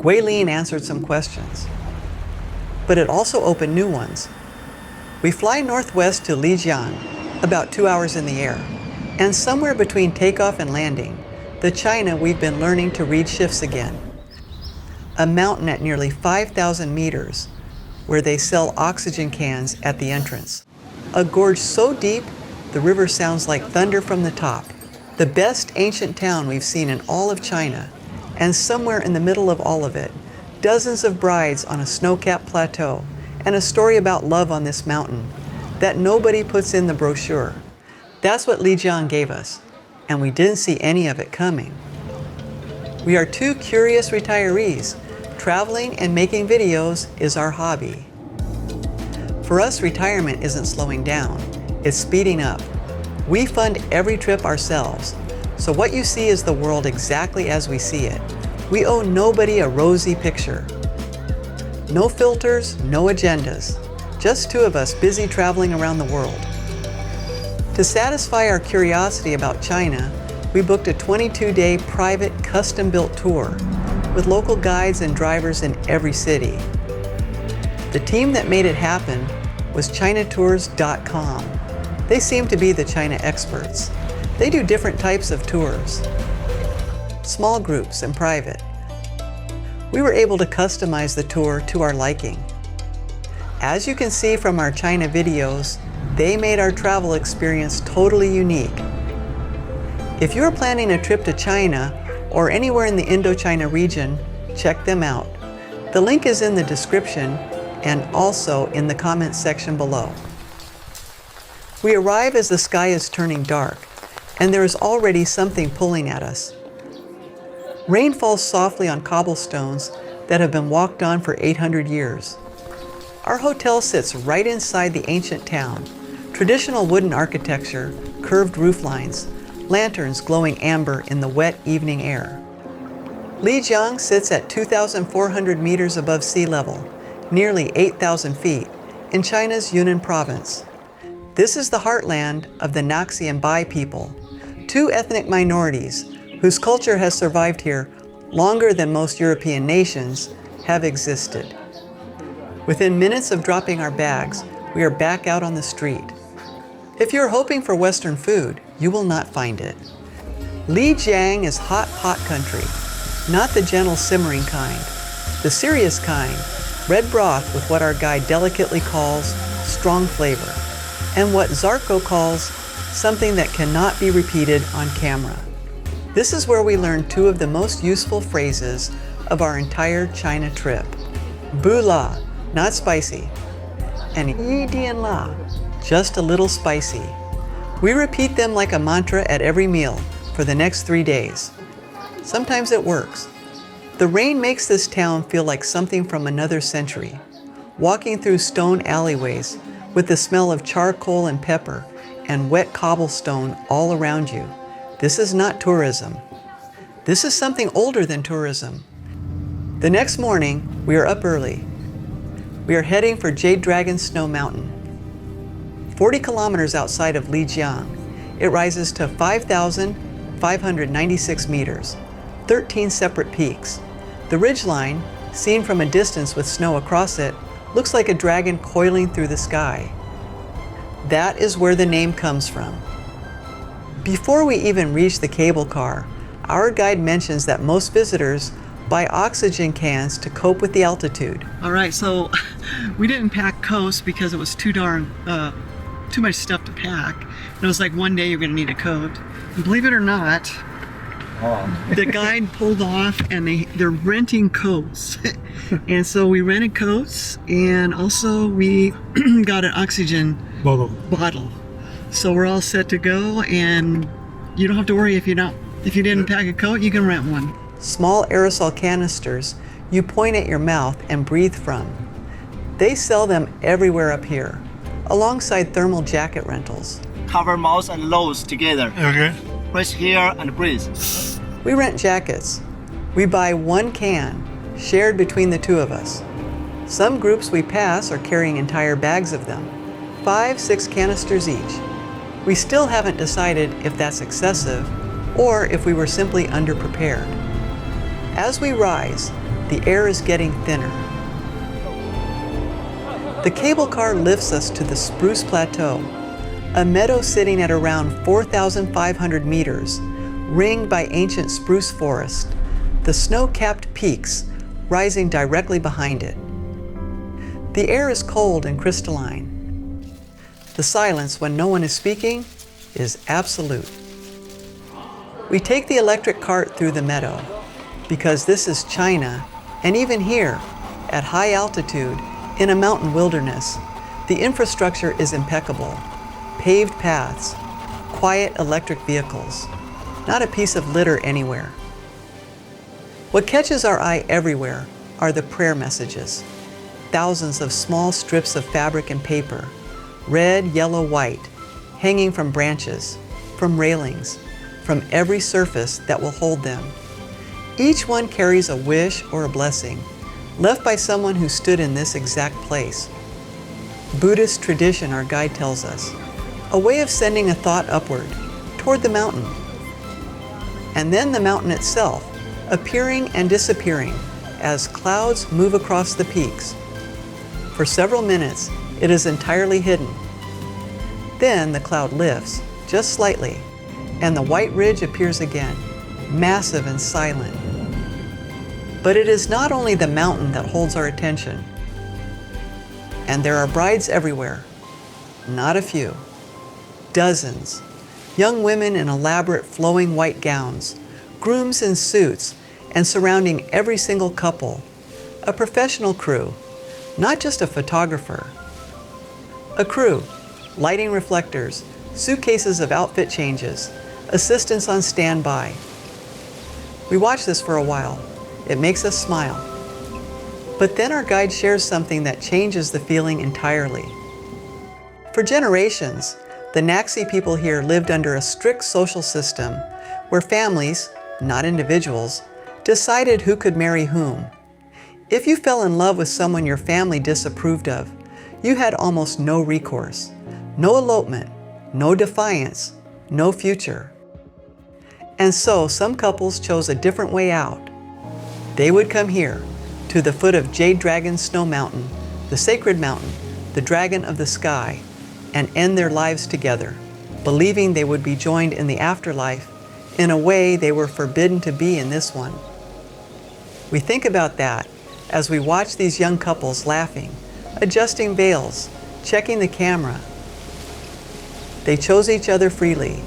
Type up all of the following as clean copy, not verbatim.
Guilin answered some questions, but it also opened new ones. We fly northwest to Lijiang, about 2 hours in the air, and somewhere between takeoff and landing, the China we've been learning to read shifts again. A mountain at nearly 5,000 meters, where they sell oxygen cans at the entrance. A gorge so deep, the river sounds like thunder from the top. The best ancient town we've seen in all of China, and somewhere in the middle of all of it, dozens of brides on a snow-capped plateau, and a story about love on this mountain that nobody puts in the brochure. That's what Lijiang gave us, and we didn't see any of it coming. We are two curious retirees. Traveling and making videos is our hobby. For us, retirement isn't slowing down, it's speeding up. We fund every trip ourselves, so what you see is the world exactly as we see it. We owe nobody a rosy picture. No filters, no agendas. Just two of us busy traveling around the world. To satisfy our curiosity about China, we booked a 22-day private custom-built tour with local guides and drivers in every city. The team that made it happen was ChinaTours.com. They seem to be the China experts. They do different types of tours, small groups and private. We were able to customize the tour to our liking. As you can see from our China videos, they made our travel experience totally unique. If you're planning a trip to China or anywhere in the Indochina region, check them out. The link is in the description and also in the comments section below. We arrive as the sky is turning dark, and there is already something pulling at us. Rain falls softly on cobblestones that have been walked on for 800 years. Our hotel sits right inside the ancient town. Traditional wooden architecture, curved roof lines, lanterns glowing amber in the wet evening air. Lijiang sits at 2,400 meters above sea level, nearly 8,000 feet, in China's Yunnan province. This is the heartland of the Yangtze and Bai people, two ethnic minorities whose culture has survived here longer than most European nations have existed. Within minutes of dropping our bags, we are back out on the street. If you're hoping for Western food, you will not find it. Lijiang is hot, hot country, not the gentle simmering kind. The serious kind, red broth with what our guide delicately calls strong flavor, and what Zarko calls something that cannot be repeated on camera. This is where we learned two of the most useful phrases of our entire China trip. Bu la, not spicy, and yi dian la, just a little spicy. We repeat them like a mantra at every meal for the next 3 days. Sometimes it works. The rain makes this town feel like something from another century. Walking through stone alleyways with the smell of charcoal and pepper and wet cobblestone all around you. This is not tourism. This is something older than tourism. The next morning, we are up early. We are heading for Jade Dragon Snow Mountain. 40 kilometers outside of Lijiang, it rises to 5,596 meters, 13 separate peaks. The ridgeline, seen from a distance with snow across it, looks like a dragon coiling through the sky. That is where the name comes from. Before we even reach the cable car, our guide mentions that most visitors buy oxygen cans to cope with the altitude. All right, so we didn't pack coats because it was too much stuff to pack. And it was like one day you're gonna need a coat. And believe it or not, the guide pulled off and they're renting coats. And so we rented coats, and also we got an oxygen bottle. So we're all set to go, and you don't have to worry if you didn't pack a coat, you can rent one. Small aerosol canisters you point at your mouth and breathe from. They sell them everywhere up here, alongside thermal jacket rentals. Cover mouth and nose together. Okay. Press here and breathe. We rent jackets. We buy one can, shared between the two of us. Some groups we pass are carrying entire bags of them, 5-6 canisters each. We still haven't decided if that's excessive or if we were simply underprepared. As we rise, The air is getting thinner. The cable car lifts us to the Spruce Plateau, a meadow sitting at around 4,500 meters, ringed by ancient spruce forest, the snow-capped peaks rising directly behind it. The air is cold and crystalline. The silence when no one is speaking is absolute. We take the electric cart through the meadow because this is China, and even here, at high altitude, in a mountain wilderness, the infrastructure is impeccable. Paved paths, quiet electric vehicles, not a piece of litter anywhere. What catches our eye everywhere are the prayer messages. Thousands of small strips of fabric and paper, red, yellow, white, hanging from branches, from railings, from every surface that will hold them. Each one carries a wish or a blessing, left by someone who stood in this exact place. Buddhist tradition, our guide tells us, a way of sending a thought upward, toward the mountain. And then the mountain itself, appearing and disappearing as clouds move across the peaks. For several minutes, it is entirely hidden. Then the cloud lifts, just slightly, and the white ridge appears again, massive and silent. But it is not only the mountain that holds our attention. And there are brides everywhere, not a few. Dozens, young women in elaborate flowing white gowns, grooms in suits, and surrounding every single couple, a professional crew, not just a photographer. A crew, lighting reflectors, suitcases of outfit changes, assistants on standby. We watch this for a while. It makes us smile. But then our guide shares something that changes the feeling entirely. For generations, the Yangtze people here lived under a strict social system where families, not individuals, decided who could marry whom. If you fell in love with someone your family disapproved of, you had almost no recourse, no elopement, no defiance, no future. And so some couples chose a different way out. They would come here, to the foot of Jade Dragon Snow Mountain, the sacred mountain, the dragon of the sky, and end their lives together, believing they would be joined in the afterlife in a way they were forbidden to be in this one. We think about that as we watch these young couples laughing, adjusting veils, checking the camera. They chose each other freely.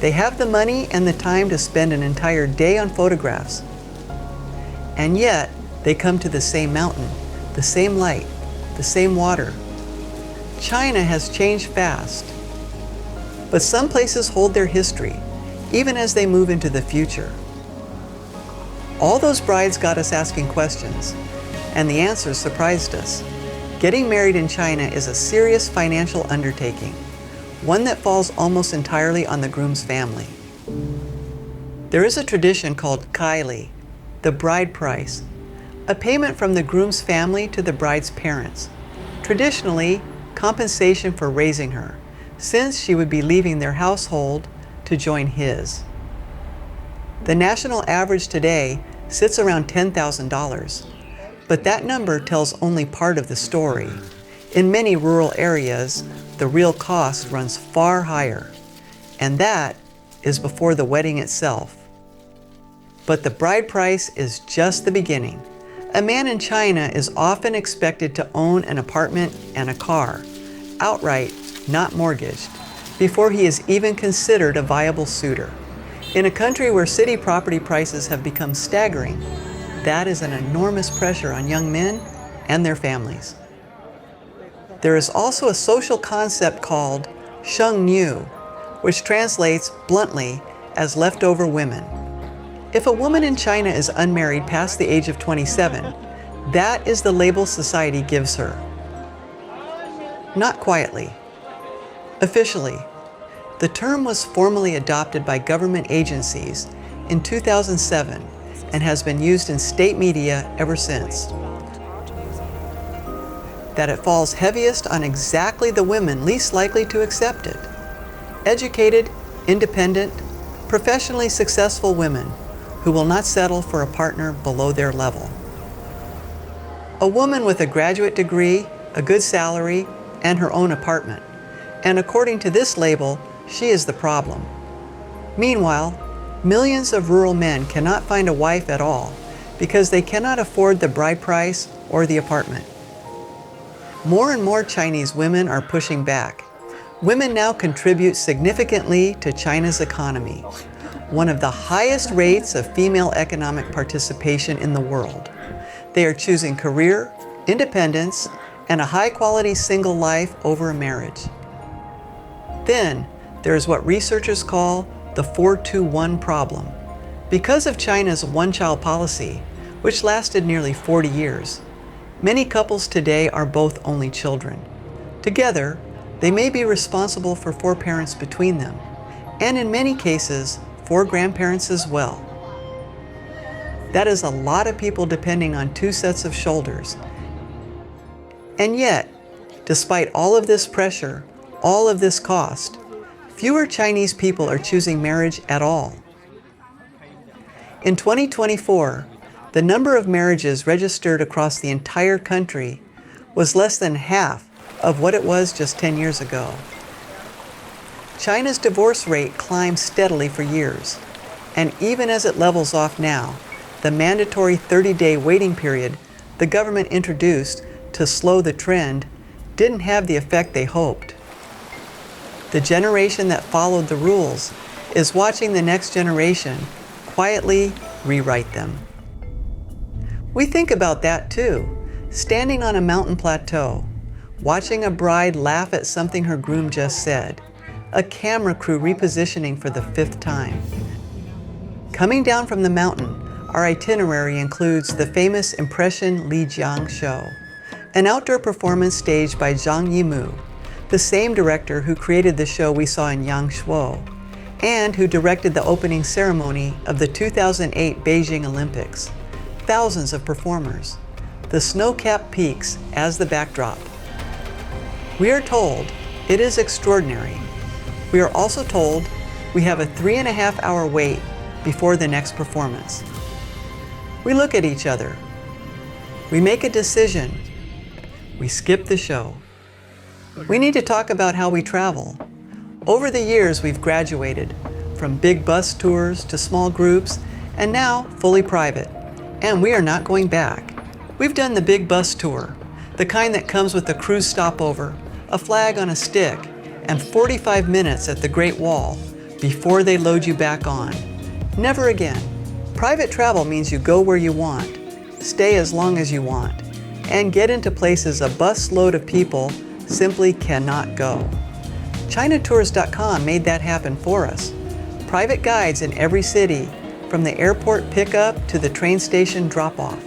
They have the money and the time to spend an entire day on photographs. And yet, they come to the same mountain, the same light, the same water. China has changed fast. But some places hold their history, even as they move into the future. All those brides got us asking questions, and the answers surprised us. Getting married in China is a serious financial undertaking, one that falls almost entirely on the groom's family. There is a tradition called kaili, the bride price, a payment from the groom's family to the bride's parents, traditionally compensation for raising her, since she would be leaving their household to join his. The national average today sits around $10,000, but that number tells only part of the story. In many rural areas, the real cost runs far higher, and that is before the wedding itself. But the bride price is just the beginning. A man in China is often expected to own an apartment and a car, outright, not mortgaged, before he is even considered a viable suitor. In a country where city property prices have become staggering, that is an enormous pressure on young men and their families. There is also a social concept called sheng niu, which translates bluntly as leftover women. If a woman in China is unmarried past the age of 27, that is the label society gives her. Not quietly. Officially, the term was formally adopted by government agencies in 2007 and has been used in state media ever since. That it falls heaviest on exactly the women least likely to accept it. Educated, independent, professionally successful women who will not settle for a partner below their level. A woman with a graduate degree, a good salary, and her own apartment. And according to this label, she is the problem. Meanwhile, millions of rural men cannot find a wife at all because they cannot afford the bride price or the apartment. More and more Chinese women are pushing back. Women now contribute significantly to China's economy, one of the highest rates of female economic participation in the world. They are choosing career, independence, and a high-quality single life over a marriage. Then, there is what researchers call the 4-2-1 problem. Because of China's one-child policy, which lasted nearly 40 years, many couples today are both only children. Together, they may be responsible for 4 parents between them, and in many cases, 4 grandparents as well. That is a lot of people depending on 2 sets of shoulders. And yet, despite all of this pressure, all of this cost, fewer Chinese people are choosing marriage at all. In 2024, the number of marriages registered across the entire country was less than half of what it was just 10 years ago. China's divorce rate climbed steadily for years, and even as it levels off now, the mandatory 30-day waiting period the government introduced to slow the trend didn't have the effect they hoped. The generation that followed the rules is watching the next generation quietly rewrite them. We think about that too, standing on a mountain plateau, watching a bride laugh at something her groom just said, a camera crew repositioning for the 5th time. Coming down from the mountain, our itinerary includes the famous Impression Lijiang show, an outdoor performance staged by Zhang Yimou, the same director who created the show we saw in Yangtze, and who directed the opening ceremony of the 2008 Beijing Olympics. Thousands of performers, the snow-capped peaks as the backdrop. We are told it is extraordinary. We are also told we have a 3.5-hour wait before the next performance. We look at each other. We make a decision. We skip the show. We need to talk about how we travel. Over the years, we've graduated from big bus tours to small groups, and now fully private. And we are not going back. We've done the big bus tour, the kind that comes with a cruise stopover, a flag on a stick, and 45 minutes at the Great Wall before they load you back on. Never again. Private travel means you go where you want, stay as long as you want, and get into places a bus load of people simply cannot go. ChinaTours.com made that happen for us. Private guides in every city, from the airport pickup to the train station drop-off.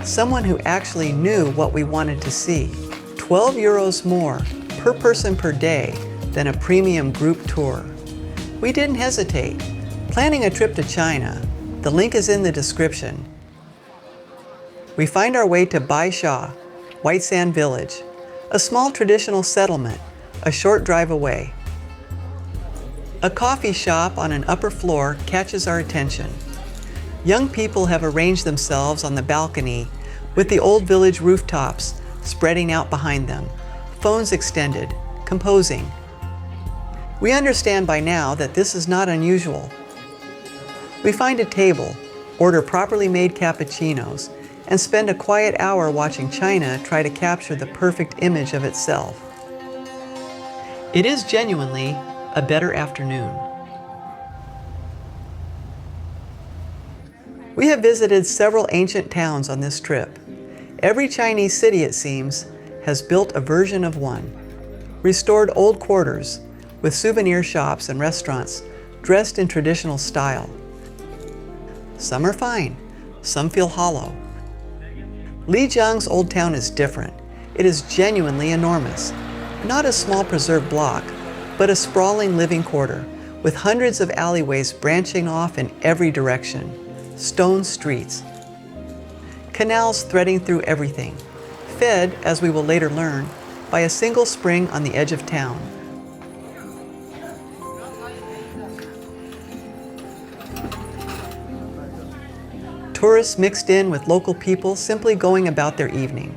Someone who actually knew what we wanted to see. 12 euros more per person per day than a premium group tour. We didn't hesitate. Planning a trip to China, the link is in the description. We find our way to Bai Sha, White Sand Village, a small traditional settlement, a short drive away. A coffee shop on an upper floor catches our attention. Young people have arranged themselves on the balcony with the old village rooftops spreading out behind them, phones extended, composing. We understand by now that this is not unusual. We find a table, order properly made cappuccinos, and spend a quiet hour watching China try to capture the perfect image of itself. It is genuinely a better afternoon. We have visited several ancient towns on this trip. Every Chinese city, it seems, has built a version of one. Restored old quarters with souvenir shops and restaurants dressed in traditional style. Some are fine, some feel hollow. Lijiang's Old Town is different. It is genuinely enormous. Not a small preserved block, but a sprawling living quarter with hundreds of alleyways branching off in every direction. Stone streets. Canals threading through everything, fed, as we will later learn, by a single spring on the edge of town. tourists mixed in with local people simply going about their evening.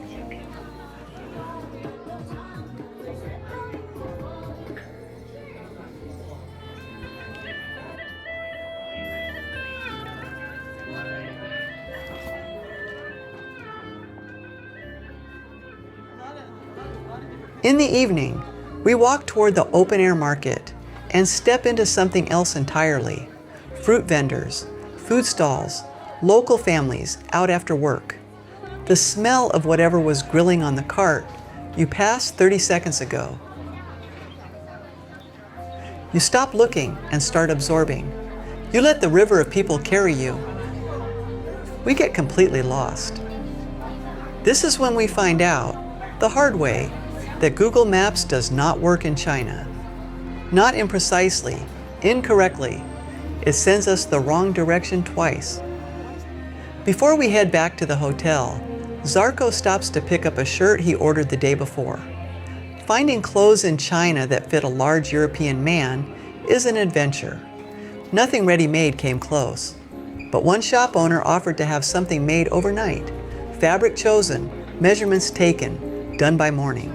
In the evening, we walk toward the open-air market and step into something else entirely. Fruit vendors, food stalls, local families out after work. The smell of whatever was grilling on the cart you passed 30 seconds ago. You stop looking and start absorbing. You let the river of people carry you. We get completely lost. This is when we find out, the hard way, that Google Maps does not work in China. Not imprecisely, incorrectly. It sends us the wrong direction twice. Before we head back to the hotel, Zarko stops to pick up a shirt he ordered the day before. Finding clothes in China that fit a large European man is an adventure. Nothing ready-made came close, but one shop owner offered to have something made overnight. Fabric chosen, measurements taken, done by morning.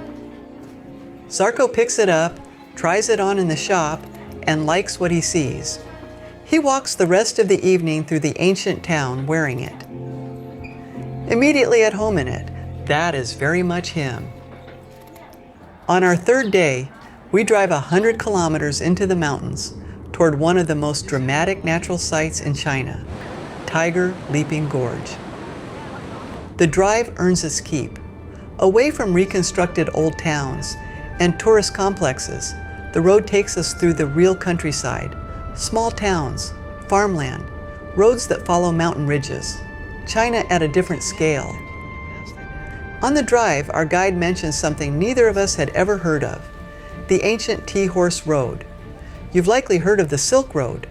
Zarko picks it up, tries it on in the shop, and likes what he sees. He walks the rest of the evening through the ancient town wearing it. Immediately at home in it, that is very much him. On our third day, we drive 100 kilometers into the mountains toward one of the most dramatic natural sights in China, Tiger Leaping Gorge. The drive earns its keep. Away from reconstructed old towns and tourist complexes, the road takes us through the real countryside, small towns, farmland, roads that follow mountain ridges, China at a different scale. On the drive, our guide mentions something neither of us had ever heard of, the ancient Tea Horse Road. You've likely heard of the Silk Road,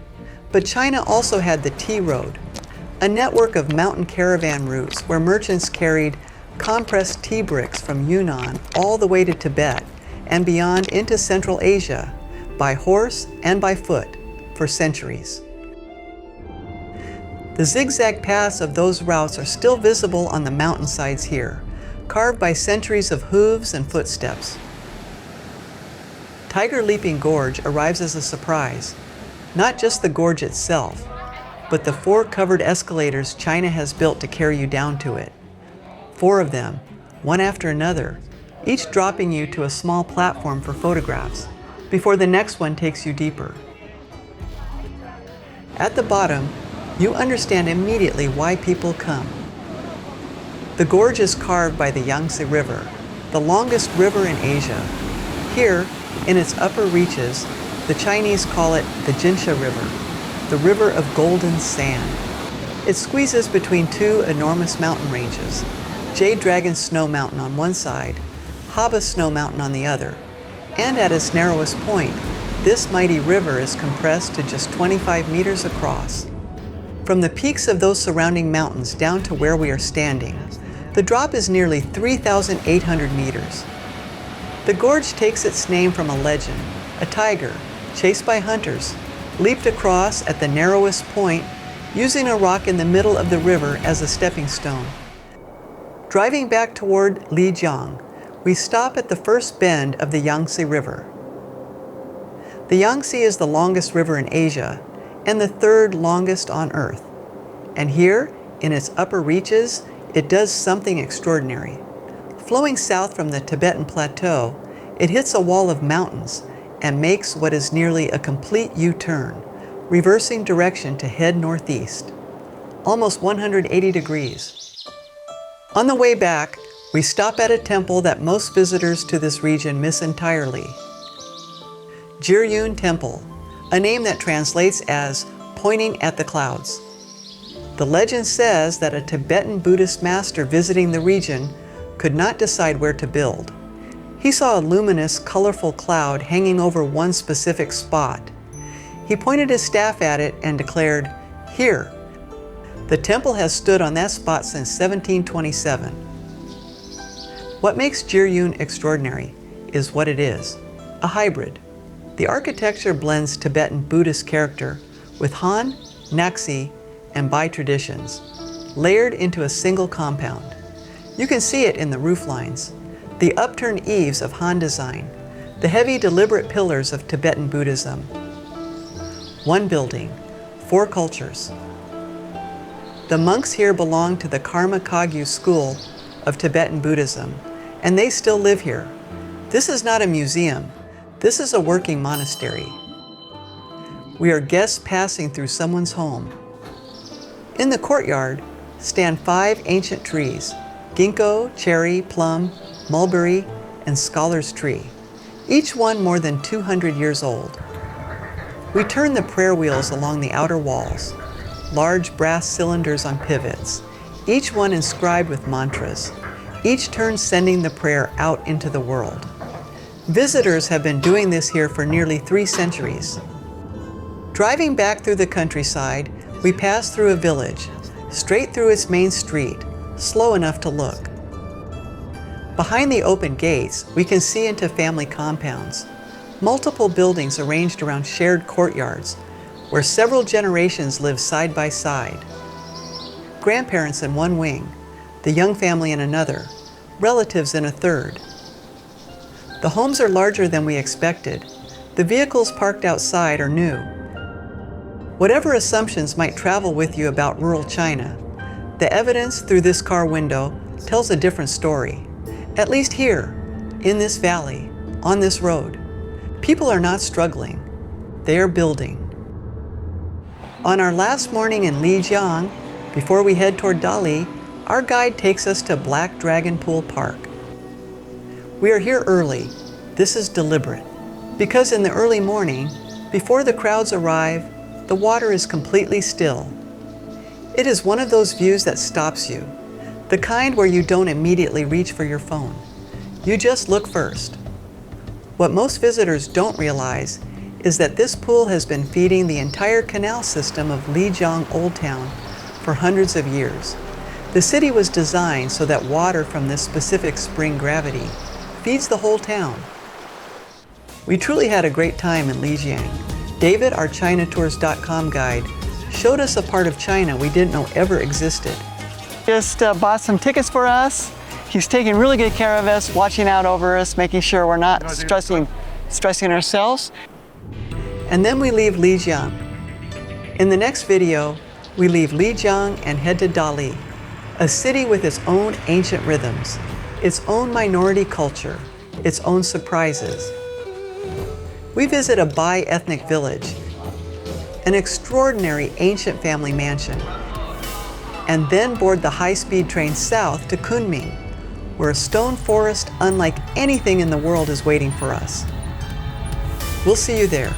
but China also had the Tea Road, a network of mountain caravan routes where merchants carried compressed tea bricks from Yunnan all the way to Tibet and beyond into Central Asia, by horse and by foot, for centuries. The zigzag paths of those routes are still visible on the mountainsides here, carved by centuries of hooves and footsteps. Tiger Leaping Gorge arrives as a surprise, not just the gorge itself, but the 4 covered escalators China has built to carry you down to it. 4 of them, one after another, each dropping you to a small platform for photographs, before the next one takes you deeper. At the bottom, you understand immediately why people come. The gorge is carved by the Yangtze River, the longest river in Asia. Here, in its upper reaches, the Chinese call it the Jinsha River, the river of golden sand. It squeezes between 2 enormous mountain ranges, Jade Dragon Snow Mountain on one side, Haba Snow Mountain on the other, and at its narrowest point, this mighty river is compressed to just 25 meters across. From the peaks of those surrounding mountains down to where we are standing, the drop is nearly 3,800 meters. The gorge takes its name from a legend. A tiger, chased by hunters, leaped across at the narrowest point, using a rock in the middle of the river as a stepping stone. Driving back toward Lijiang, we stop at the first bend of the Yangtze River. The Yangtze is the longest river in Asia and the 3rd longest on Earth. And here, in its upper reaches, it does something extraordinary. Flowing south from the Tibetan Plateau, it hits a wall of mountains and makes what is nearly a complete U-turn, reversing direction to head northeast, almost 180 degrees. On the way back, we stop at a temple that most visitors to this region miss entirely. Zhiyun Temple, a name that translates as pointing at the clouds. The legend says that a Tibetan Buddhist master visiting the region could not decide where to build. He saw a luminous, colorful cloud hanging over one specific spot. He pointed his staff at it and declared, "Here." The temple has stood on that spot since 1727. What makes Zhiyun extraordinary is what it is, a hybrid. The architecture blends Tibetan Buddhist character with Han, Naxi, and Bai traditions. layered into a single compound. You can see it in the roof lines, the upturned eaves of Han design, the heavy deliberate pillars of Tibetan Buddhism. One building, 4 cultures. The monks here belong to the Karma Kagyu school of Tibetan Buddhism, and they still live here. This is not a museum. This is a working monastery. We are guests passing through someone's home. In the courtyard stand 5 ancient trees: ginkgo, cherry, plum, mulberry, and scholar's tree, each one more than 200 years old. We turn the prayer wheels along the outer walls, large brass cylinders on pivots, each one inscribed with mantras, each turn sending the prayer out into the world. Visitors have been doing this here for nearly 3 centuries. Driving back through the countryside, we pass through a village, straight through its main street, slow enough to look. Behind the open gates, we can see into family compounds, multiple buildings arranged around shared courtyards, where several generations live side by side. Grandparents in one wing, the young family in another, relatives in a third. The homes are larger than we expected. The vehicles parked outside are new. Whatever assumptions might travel with you about rural China, the evidence through this car window tells a different story. At least here, in this valley, on this road, people are not struggling. They are building. On our last morning in Lijiang, before we head toward Dali, our guide takes us to Black Dragon Pool Park. We are here early. This is deliberate, because in the early morning, before the crowds arrive, the water is completely still. It is one of those views that stops you, the kind where you don't immediately reach for your phone. You just look first. What most visitors don't realize is that this pool has been feeding the entire canal system of Lijiang Old Town for hundreds of years. The city was designed so that water from this specific spring gravity feeds the whole town. We truly had a great time in Lijiang. David, our ChinaTours.com guide, showed us a part of China we didn't know ever existed. Just bought some tickets for us. He's taking really good care of us, watching out over us, making sure we're not stressing ourselves. And then we leave Lijiang. In the next video, we leave Lijiang and head to Dali, a city with its own ancient rhythms, its own minority culture, its own surprises. We visit a Bai ethnic village, an extraordinary ancient family mansion, and then board the high-speed train south to Kunming, where a stone forest unlike anything in the world is waiting for us. We'll see you there.